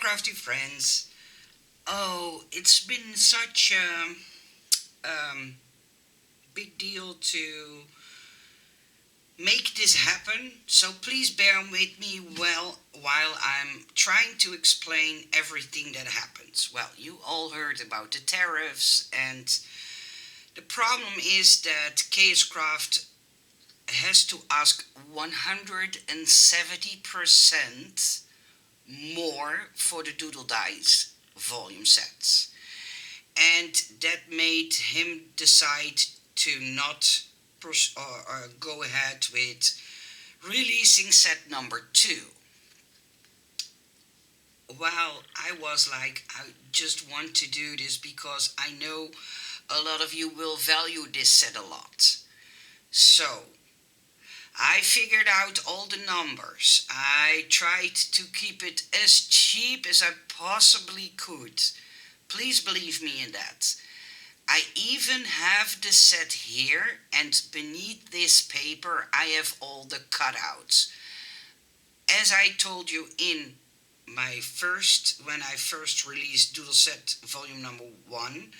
crafty friends. Oh, it's been such a big deal to make this happen, so please bear with me while I'm trying to explain everything that happens. Well, you all heard about the tariffs, and the problem is that Craft has to ask 170% more for the Doodle Dice volume sets. And that made him decide to not go ahead with releasing set number 2. Well, I was like, I just want to do this because I know a lot of you will value this set a lot. So, I figured out all the numbers. I tried to keep it as cheap as I possibly could. Please believe me in that. I even have the set here, and beneath this paper I have all the cutouts. As I told you in when I first released Doodle Set Volume Number 1,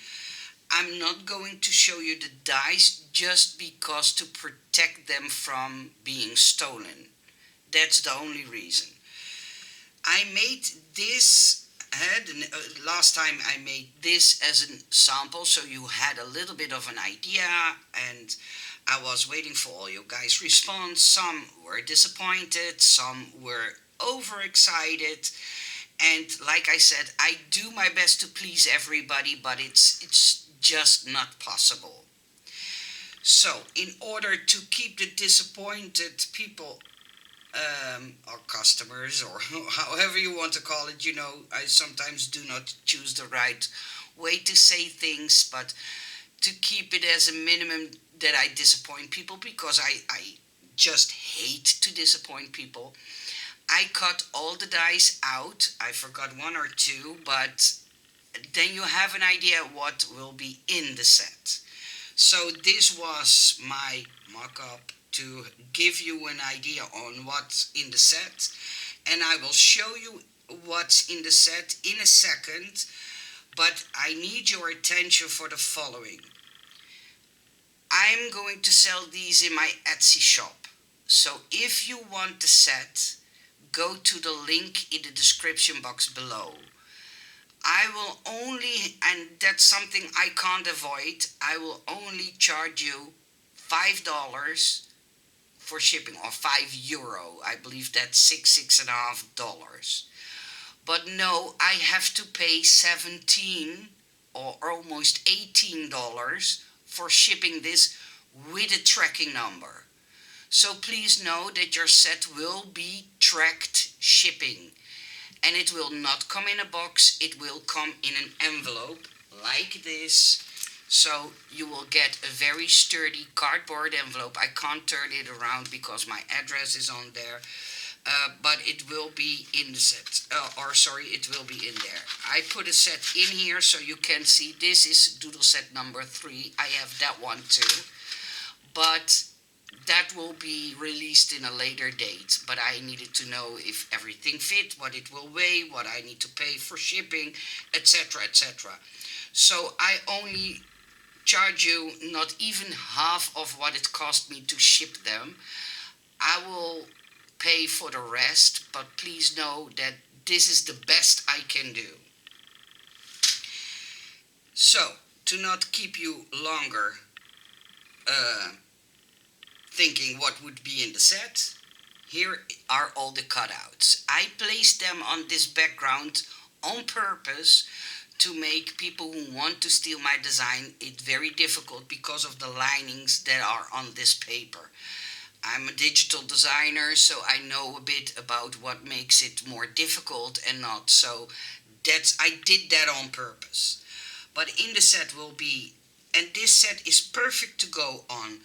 I'm not going to show you the dice just because to protect them from being stolen. That's the only reason. I made this last time I made this as a sample so you had a little bit of an idea, and I was waiting for all you guys' response. Some were disappointed, some were overexcited, and like I said, I do my best to please everybody, but it's just not possible. So, in order to keep the disappointed people or customers, or however you want to call it, I sometimes do not choose the right way to say things, but to keep it as a minimum that I disappoint people because I just hate to disappoint people. I cut all the dice out. I forgot one or two, but then you have an idea what will be in the set. So this was my mock-up to give you an idea on what's in the set, and I will show you what's in the set in a second, but I need your attention for the following. I'm going to sell these in my Etsy shop, so if you want the set, go to the link in the description box below. I will only, and that's something I can't avoid, I will only charge you $5 for shipping, or €5. I believe that's $6.50. But no, I have to pay 17 or almost $18 for shipping this with a tracking number. So please know that your set will be tracked shipping. And it will not come in a box, it will come in an envelope like this. So you will get a very sturdy cardboard envelope. I can't turn it around because my address is on there. But it will be in the set. It will be in there. I put a set in here so you can see this is Doodle set number 3. I have that one too. But that will be released in a later date, but I needed to know if everything fit, what it will weigh, what I need to pay for shipping, etc., etc. So I only charge you not even half of what it cost me to ship them. I will pay for the rest, but please know that this is the best I can do. So, to not keep you longer thinking what would be in the set, here are all the cutouts. I placed them on this background on purpose to make people who want to steal my design it very difficult because of the linings that are on this paper. I'm a digital designer, so I know a bit about what makes it more difficult and not. So I did that on purpose. But in the set will be, and this set is perfect to go on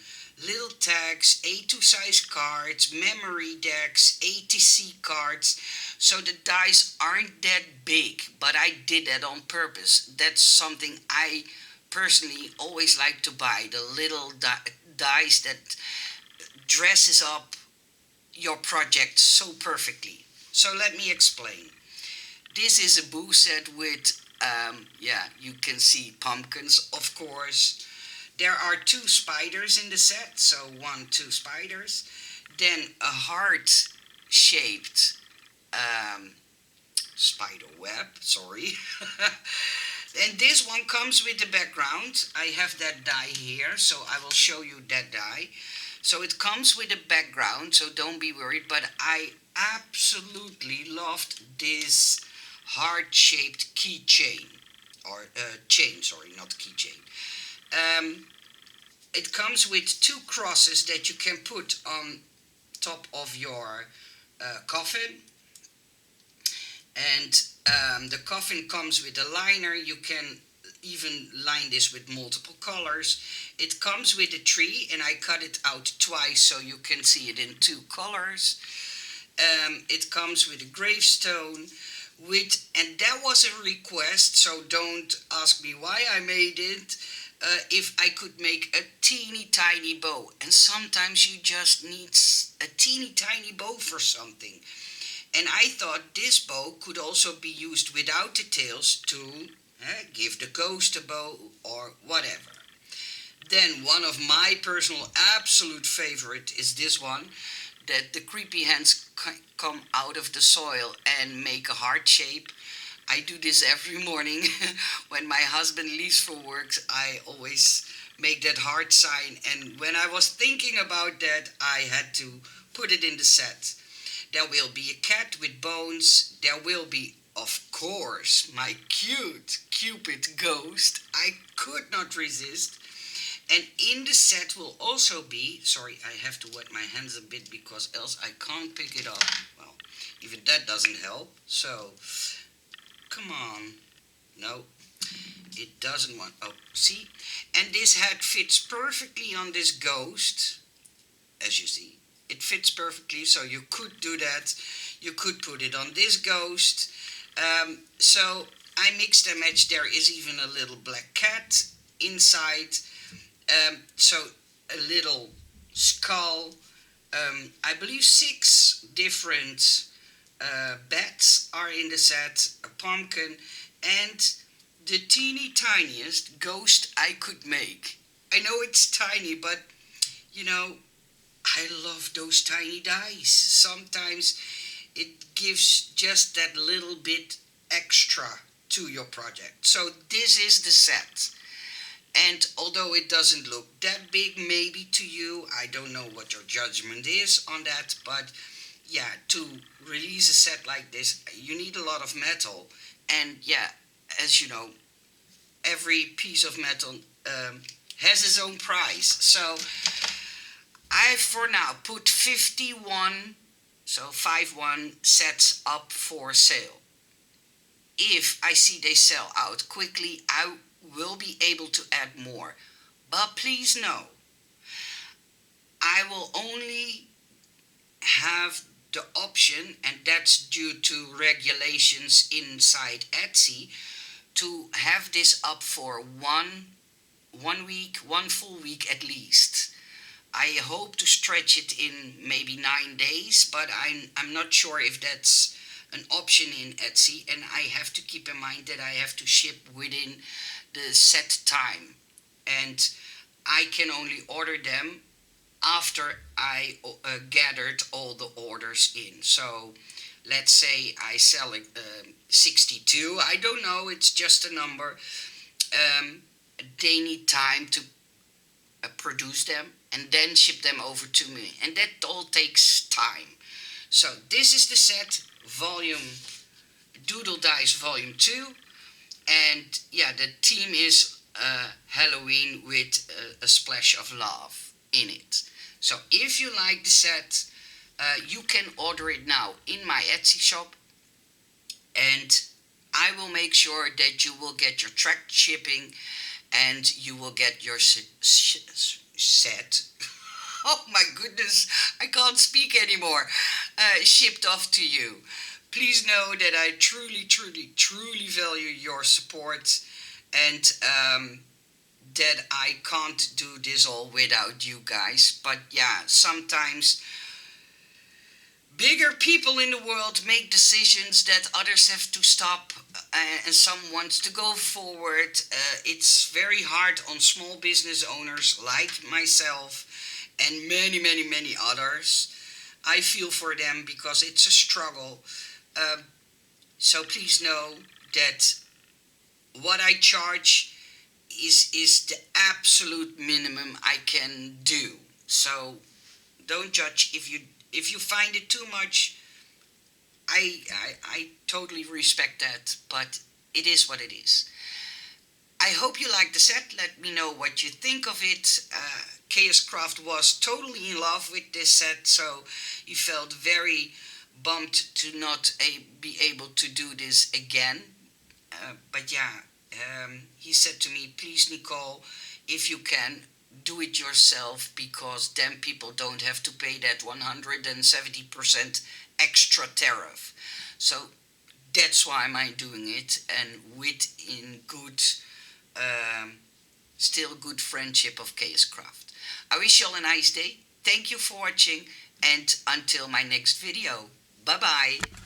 little tags, A2 size cards, memory decks, ATC cards. So the dice aren't that big, but I did that on purpose. That's something I personally always like to buy, the little dice that dresses up your project so perfectly. So let me explain. This is a boo set with, yeah, you can see pumpkins, of course. There are two spiders in the set, so one, two spiders. Then a heart shaped um, spider web, sorry. And this one comes with the background. I have that die here, so I will show you that die. So it comes with a background, so don't be worried. But I absolutely loved this heart-shaped keychain, or chain, sorry, not keychain. Um, it comes with two crosses that you can put on top of your coffin, and the coffin comes with a liner. You can even line this with multiple colors. It comes with a tree, and I cut it out twice so you can see it in two colors. It comes with a gravestone, and that was a request, so don't ask me why I made it. If I could make a teeny tiny bow, and sometimes you just need a teeny tiny bow for something. And I thought this bow could also be used without the tails to give the ghost a bow or whatever. Then one of my personal absolute favorite is this one, that the creepy hands come out of the soil and make a heart shape. I do this every morning. When my husband leaves for work, I always make that heart sign. And when I was thinking about that, I had to put it in the set. There will be a cat with bones. There will be, of course, my cute Cupid ghost. I could not resist. And in the set will also be, sorry, I have to wet my hands a bit because else I can't pick it up. Well, even that doesn't help. So, come on. No, it doesn't want, oh, see? And this hat fits perfectly on this ghost, as you see. It fits perfectly, so you could do that. You could put it on this ghost. So I mixed and matched. There is even a little black cat inside. So a little skull. I believe 6 different bats are in the set. A pumpkin and the teeny tiniest ghost I could make. I know it's tiny, but you know, I love those tiny dice. Sometimes it gives just that little bit extra to your project. So this is the set. And although it doesn't look that big maybe to you, I don't know what your judgment is on that, but yeah, to release a set like this, you need a lot of metal. And yeah, as you know, every piece of metal has its own price. So I for now put 51, so 51 sets up for sale. If I see they sell out quickly, I will be able to add more. But please know, I will only have the option, and that's due to regulations inside Etsy, to have this up for one week, one full week at least. I hope to stretch it in maybe 9 days, but I'm not sure if that's an option in Etsy, and I have to keep in mind that I have to ship within the set time, and I can only order them after I gathered all the orders in. So let's say I sell 62. I don't know. It's just a number. They need time to produce them and then ship them over to me, and that all takes time. So this is the set, volume Doodle Dice Volume 2, and yeah, the theme is Halloween with a splash of love in it. So if you like the set, you can order it now in my Etsy shop, and I will make sure that you will get your tracked shipping and you will get your set. Oh my goodness, I can't speak anymore. Shipped off to you. Please know that I truly, truly, truly value your support, and that I can't do this all without you guys. But yeah, sometimes Bigger people in the world make decisions that others have to stop, and some wants to go forward. It's very hard on small business owners like myself and many, many, many others. I feel for them because it's a struggle. Um, so please know that what I charge is the absolute minimum I can do. So don't judge if you find it too much. I totally respect that, but it is what it is. I hope you like the set. Let me know what you think of it. Chaos Craft was totally in love with this set, so he felt very bummed to not be able to do this again. But yeah, he said to me, please, Nicole, if you can, do it yourself because then people don't have to pay that 170% extra tariff. So that's why I'm doing it, and with in good, um, still good friendship of Chaos Craft. I wish you all a nice day. Thank you for watching, and until my next video. Bye bye.